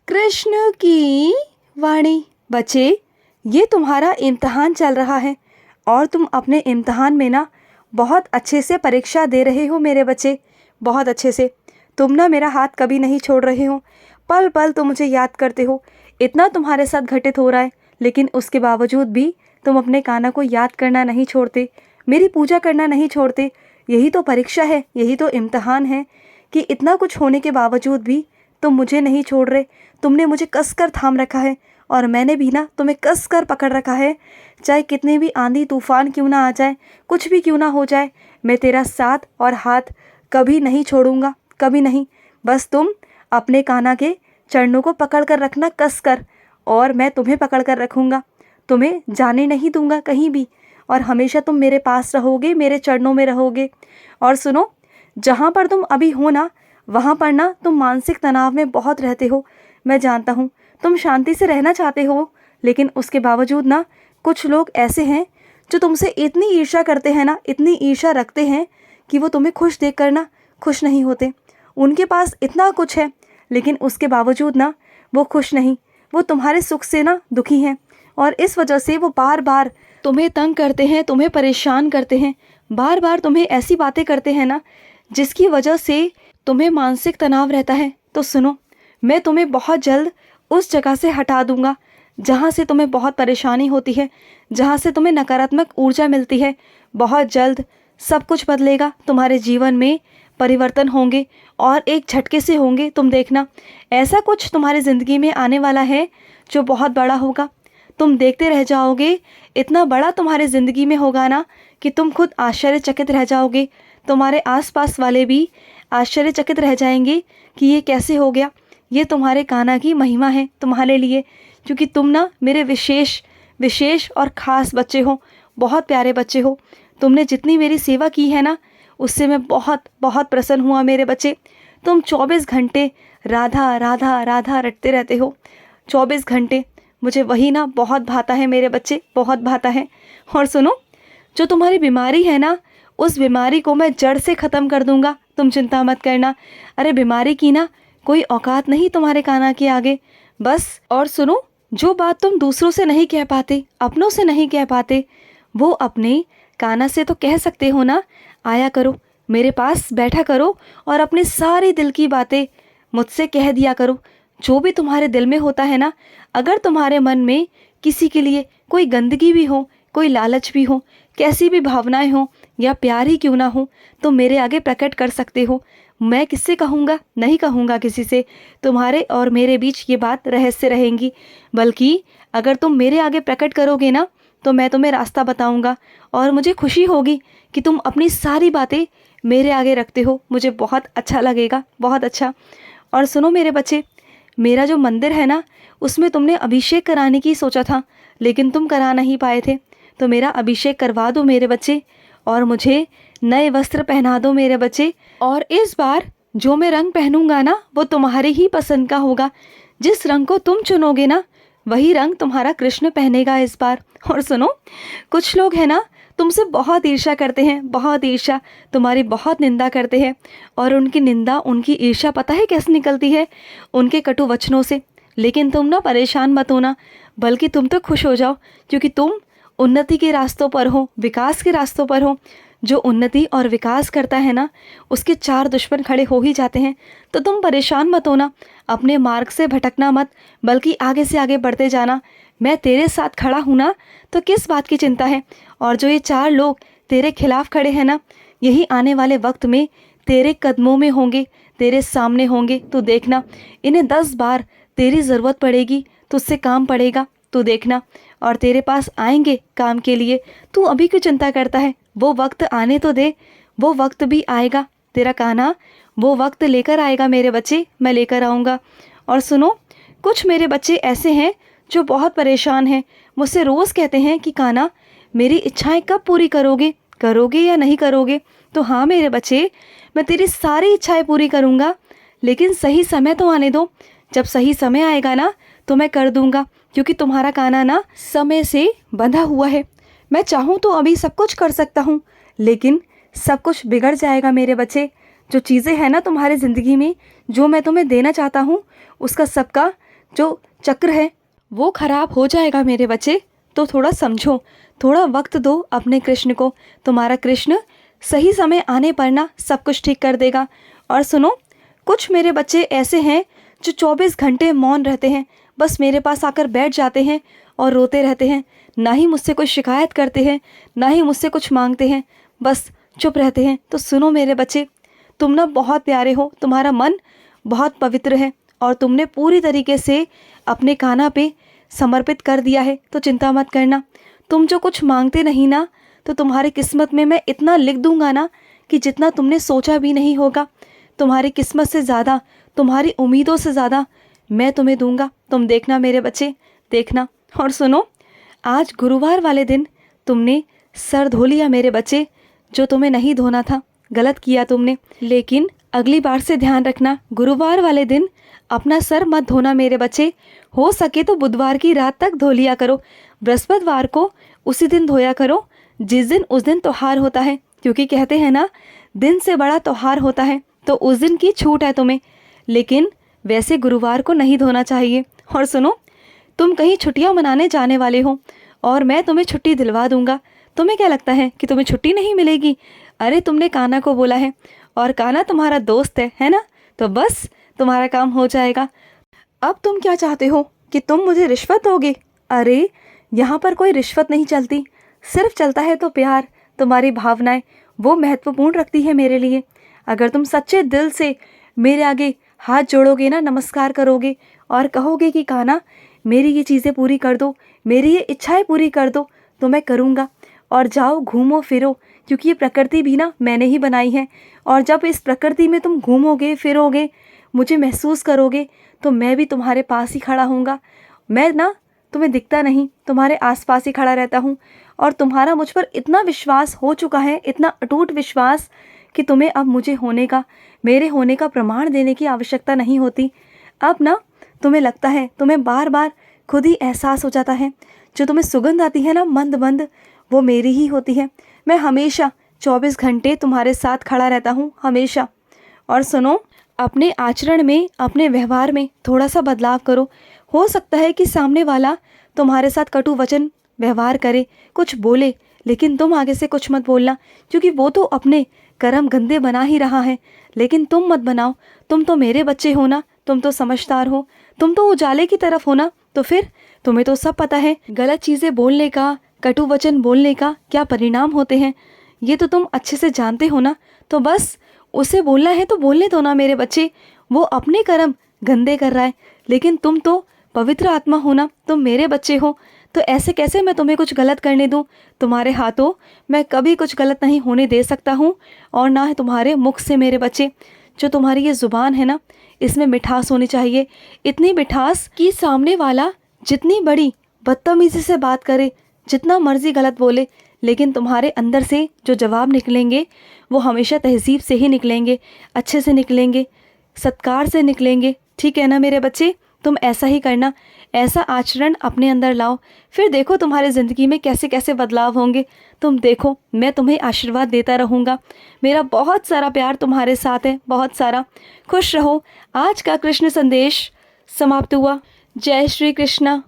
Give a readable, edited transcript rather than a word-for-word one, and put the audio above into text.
कृष्ण की वाणी। बच्चे, ये तुम्हारा इम्तिहान चल रहा है और तुम अपने इम्तिहान में ना बहुत अच्छे से परीक्षा दे रहे हो मेरे बच्चे, बहुत अच्छे से। तुम ना मेरा हाथ कभी नहीं छोड़ रहे हो, पल पल तुम मुझे याद करते हो। इतना तुम्हारे साथ घटित हो रहा है, लेकिन उसके बावजूद भी तुम अपने कान्हा को याद करना नहीं छोड़ते, मेरी पूजा करना नहीं छोड़ते। यही तो परीक्षा है, यही तो इम्तिहान है कि इतना कुछ होने के बावजूद भी तुम मुझे नहीं छोड़ रहे। तुमने मुझे कसकर थाम रखा है और मैंने भी ना तुम्हें कसकर पकड़ रखा है। चाहे कितने भी आंधी तूफान क्यों ना आ जाए, कुछ भी क्यों ना हो जाए, मैं तेरा साथ और हाथ कभी नहीं छोड़ूंगा, कभी नहीं। बस तुम अपने कान्हा के चरणों को पकड़ कर रखना कसकर, और मैं तुम्हें पकड़ कर रखूँगा, तुम्हें जाने नहीं दूंगा कहीं भी, और हमेशा तुम मेरे पास रहोगे, मेरे चरणों में रहोगे। और सुनो, जहाँ पर तुम अभी हो ना, वहाँ पर ना तुम मानसिक तनाव में बहुत रहते हो। मैं जानता हूँ तुम शांति से रहना चाहते हो, लेकिन उसके बावजूद ना कुछ लोग ऐसे हैं जो तुमसे इतनी ईर्ष्या करते हैं ना, इतनी ईर्ष्या रखते हैं कि वो तुम्हें खुश देख कर ना खुश नहीं होते। उनके पास इतना कुछ है, लेकिन उसके बावजूद ना वो खुश नहीं, वो तुम्हारे सुख से ना दुखी हैं, और इस वजह से वो बार बार तुम्हें तंग करते हैं, तुम्हें परेशान करते हैं, बार बार तुम्हें ऐसी बातें करते हैं ना जिसकी वजह से तुम्हें मानसिक तनाव रहता है। तो सुनो, मैं तुम्हें बहुत जल्द उस जगह से हटा दूंगा जहाँ से तुम्हें बहुत परेशानी होती है, जहाँ से तुम्हें नकारात्मक ऊर्जा मिलती है। बहुत जल्द सब कुछ बदलेगा, तुम्हारे जीवन में परिवर्तन होंगे और एक झटके से होंगे। तुम देखना, ऐसा कुछ तुम्हारी ज़िंदगी में आने वाला है जो बहुत बड़ा होगा। तुम देखते रह जाओगे, इतना बड़ा तुम्हारी ज़िंदगी में होगा ना कि तुम खुद आश्चर्यचकित रह जाओगे। तुम्हारे आसपास वाले भी आश्चर्यचकित रह जाएंगे कि ये कैसे हो गया। ये तुम्हारे कान्हा की महिमा है तुम्हारे लिए, क्योंकि तुम ना मेरे विशेष विशेष और ख़ास बच्चे हो, बहुत प्यारे बच्चे हो। तुमने जितनी मेरी सेवा की है ना, उससे मैं बहुत बहुत प्रसन्न हुआ मेरे बच्चे। तुम 24 घंटे राधा राधा राधा रटते रहते हो, 24 घंटे। मुझे वही ना बहुत भाता है मेरे बच्चे, बहुत भाता है। और सुनो, जो तुम्हारी बीमारी है ना, उस बीमारी को मैं जड़ से ख़त्म कर दूंगा, तुम चिंता मत करना। अरे बीमारी की ना कोई औकात नहीं तुम्हारे कान्हा के आगे। बस, और सुनो, जो बात तुम दूसरों से नहीं कह पाते, अपनों से नहीं कह पाते, वो अपने कान्हा से तो कह सकते हो ना। आया करो, मेरे पास बैठा करो और अपने सारे दिल की बातें मुझसे कह दिया करो। जो भी तुम्हारे दिल में होता है ना, अगर तुम्हारे मन में किसी के लिए कोई गंदगी भी हो, कोई लालच भी हो, कैसी भी भावनाएं हो, या प्यार ही क्यों ना हो, तो मेरे आगे प्रकट कर सकते हो। मैं किससे कहूँगा? नहीं कहूँगा किसी से। तुम्हारे और मेरे बीच ये बात रहस्य रहेंगी, बल्कि अगर तुम मेरे आगे प्रकट करोगे ना, तो मैं तुम्हें रास्ता बताऊँगा, और मुझे खुशी होगी कि तुम अपनी सारी बातें मेरे आगे रखते हो। मुझे बहुत अच्छा लगेगा, बहुत अच्छा। और सुनो मेरे बच्चे, मेरा जो मंदिर है ना, उसमें तुमने अभिषेक कराने की सोचा था, लेकिन तुम करा नहीं पाए थे। तो मेरा अभिषेक करवा दो मेरे बच्चे, और मुझे नए वस्त्र पहना दो मेरे बच्चे। और इस बार जो मैं रंग पहनूंगा ना, वो तुम्हारे ही पसंद का होगा। जिस रंग को तुम चुनोगे ना, वही रंग तुम्हारा कृष्ण पहनेगा इस बार। और सुनो, कुछ लोग हैं ना, तुमसे बहुत ईर्ष्या करते हैं, बहुत ईर्ष्या, तुम्हारी बहुत निंदा करते हैं। और उनकी निंदा, उनकी ईर्ष्या पता है कैसे निकलती है? उनके कटु वचनों से। लेकिन तुम ना परेशान मत होना, बल्कि तुम तो खुश हो जाओ, क्योंकि तुम उन्नति के रास्तों पर हो, विकास के रास्तों पर हो। जो उन्नति और विकास करता है ना, उसके 4 दुश्मन खड़े हो ही जाते हैं। तो तुम परेशान मत होना, अपने मार्ग से भटकना मत, बल्कि आगे से आगे बढ़ते जाना। मैं तेरे साथ खड़ा हूँ ना, तो किस बात की चिंता है? और जो ये 4 लोग तेरे खिलाफ खड़े हैं ना, यही आने वाले वक्त में तेरे कदमों में होंगे, तेरे सामने होंगे। तो देखना, इन्हें 10 बार तेरी ज़रूरत पड़ेगी, तुझसे काम पड़ेगा, तू देखना। और तेरे पास आएंगे काम के लिए। तू अभी क्यों चिंता करता है? वो वक्त आने तो दे, वो वक्त भी आएगा। तेरा कान्हा वो वक्त लेकर आएगा मेरे बच्चे, मैं लेकर आऊँगा। और सुनो, कुछ मेरे बच्चे ऐसे हैं जो बहुत परेशान हैं, मुझसे रोज़ कहते हैं कि कान्हा, मेरी इच्छाएं कब पूरी करोगे, करोगे या नहीं करोगे? तो हाँ मेरे बच्चे, मैं तेरी सारी इच्छाएं पूरी करूँगा, लेकिन सही समय तो आने दो। जब सही समय आएगा ना, तो मैं कर दूँगा, क्योंकि तुम्हारा कान्हा ना समय से बंधा हुआ है। मैं चाहूँ तो अभी सब कुछ कर सकता हूँ, लेकिन सब कुछ बिगड़ जाएगा मेरे बच्चे। जो चीज़ें हैं ना तुम्हारी ज़िंदगी में, जो मैं तुम्हें देना चाहता हूँ, उसका सबका जो चक्र है वो खराब हो जाएगा मेरे बच्चे। तो थोड़ा समझो, थोड़ा वक्त दो अपने कृष्ण को। तुम्हारा कृष्ण सही समय आने पर ना सब कुछ ठीक कर देगा। और सुनो, कुछ मेरे बच्चे ऐसे हैं जो 24 घंटे मौन रहते हैं, बस मेरे पास आकर बैठ जाते हैं और रोते रहते हैं। ना ही मुझसे कोई शिकायत करते हैं, ना ही मुझसे कुछ मांगते हैं, बस चुप रहते हैं। तो सुनो मेरे बच्चे, तुम ना बहुत प्यारे हो, तुम्हारा मन बहुत पवित्र है और तुमने पूरी तरीके से अपने कान्हा पे समर्पित कर दिया है। तो चिंता मत करना, तुम जो कुछ मांगते नहीं ना, तो तुम्हारी किस्मत में मैं इतना लिख दूंगा ना कि जितना तुमने सोचा भी नहीं होगा। तुम्हारी किस्मत से ज़्यादा, तुम्हारी उम्मीदों से ज़्यादा मैं तुम्हें दूंगा। तुम देखना मेरे बच्चे, देखना। और सुनो, आज गुरुवार वाले दिन तुमने सर धो लिया मेरे बच्चे, जो तुम्हें नहीं धोना था। गलत किया तुमने, लेकिन अगली बार से ध्यान रखना, गुरुवार वाले दिन अपना सर मत धोना मेरे बच्चे। हो सके तो बुधवार की रात तक धो लिया करो, बृहस्पतिवार को उसी दिन धोया करो जिस दिन उस दिन त्योहार होता है, क्योंकि कहते हैं ना, दिन से बड़ा त्योहार होता है, तो उस दिन की छूट है तुम्हें। लेकिन वैसे गुरुवार को नहीं धोना चाहिए। और सुनो, तुम कहीं छुट्टियां मनाने जाने वाले हो और मैं तुम्हें छुट्टी दिलवा दूंगा। तुम्हें क्या लगता है कि तुम्हें छुट्टी नहीं मिलेगी? अरे तुमने कान्हा को बोला है और कान्हा तुम्हारा दोस्त है ना? तो बस तुम्हारा काम हो जाएगा। अब तुम क्या चाहते हो कि तुम मुझे रिश्वत दोगे? अरे यहाँ पर कोई रिश्वत नहीं चलती, सिर्फ चलता है तो प्यार। तुम्हारी भावनाएं वो महत्वपूर्ण रखती है मेरे लिए। अगर तुम सच्चे दिल से मेरे आगे हाथ जोड़ोगे ना, नमस्कार करोगे और कहोगे कि कान्हा मेरी ये चीज़ें पूरी कर दो, मेरी ये इच्छाएं पूरी कर दो, तो मैं करूँगा। और जाओ घूमो फिरो, क्योंकि ये प्रकृति भी ना मैंने ही बनाई है। और जब इस प्रकृति में तुम घूमोगे फिरोगे, मुझे महसूस करोगे, तो मैं भी तुम्हारे पास ही खड़ा हूँगा। मैं ना तुम्हें दिखता नहीं, तुम्हारे आसपास ही खड़ा रहता हूँ। और तुम्हारा मुझ पर इतना विश्वास हो चुका है, इतना अटूट विश्वास, कि तुम्हें अब मुझे होने का, मेरे होने का प्रमाण देने की आवश्यकता नहीं होती। अब ना तुम्हें लगता है, तुम्हें बार बार खुद ही एहसास हो जाता है, जो तुम्हें सुगंध आती है ना मंद मंद, वो मेरी ही होती है। मैं हमेशा 24 घंटे तुम्हारे साथ खड़ा रहता हूँ, हमेशा। और सुनो, अपने आचरण में, अपने व्यवहार में थोड़ा सा बदलाव करो। हो सकता है कि सामने वाला तुम्हारे साथ कटु वचन व्यवहार करे, कुछ बोले, लेकिन तुम आगे से कुछ मत बोलना, क्योंकि वो तो अपने कर्म गंदे बना ही रहा है। लेकिन तुम मत बनाओ, तुम तो मेरे बच्चे हो ना, तुम तो समझदार हो, तुम तो उजाले की तरफ हो ना। तो फिर तुम्हें तो सब पता है गलत चीज़ें बोलने का, कटु वचन बोलने का क्या परिणाम होते हैं, ये तो तुम अच्छे से जानते हो ना। तो बस उसे बोलना है तो बोलने दो ना मेरे बच्चे। वो अपने कर्म गंदे कर रहा है, लेकिन तुम तो पवित्र आत्मा हो ना, तुम मेरे बच्चे हो। तो ऐसे कैसे मैं तुम्हें कुछ गलत करने दूं? तुम्हारे हाथों मैं कभी कुछ गलत नहीं होने दे सकता हूं, और ना है तुम्हारे मुख से मेरे बच्चे। जो तुम्हारी ये ज़ुबान है ना, इसमें मिठास होनी चाहिए, इतनी मिठास कि सामने वाला जितनी बड़ी बदतमीज़ी से बात करे, जितना मर्जी गलत बोले, लेकिन तुम्हारे अंदर से जो जवाब निकलेंगे वो हमेशा तहज़ीब से ही निकलेंगे, अच्छे से निकलेंगे, सत्कार से निकलेंगे। ठीक है ना मेरे बच्चे? तुम ऐसा ही करना, ऐसा आचरण अपने अंदर लाओ, फिर देखो तुम्हारे ज़िंदगी में कैसे कैसे बदलाव होंगे। तुम देखो, मैं तुम्हें आशीर्वाद देता रहूँगा। मेरा बहुत सारा प्यार तुम्हारे साथ है, बहुत सारा। खुश रहो। आज का कृष्ण संदेश समाप्त हुआ। जय श्री कृष्णा।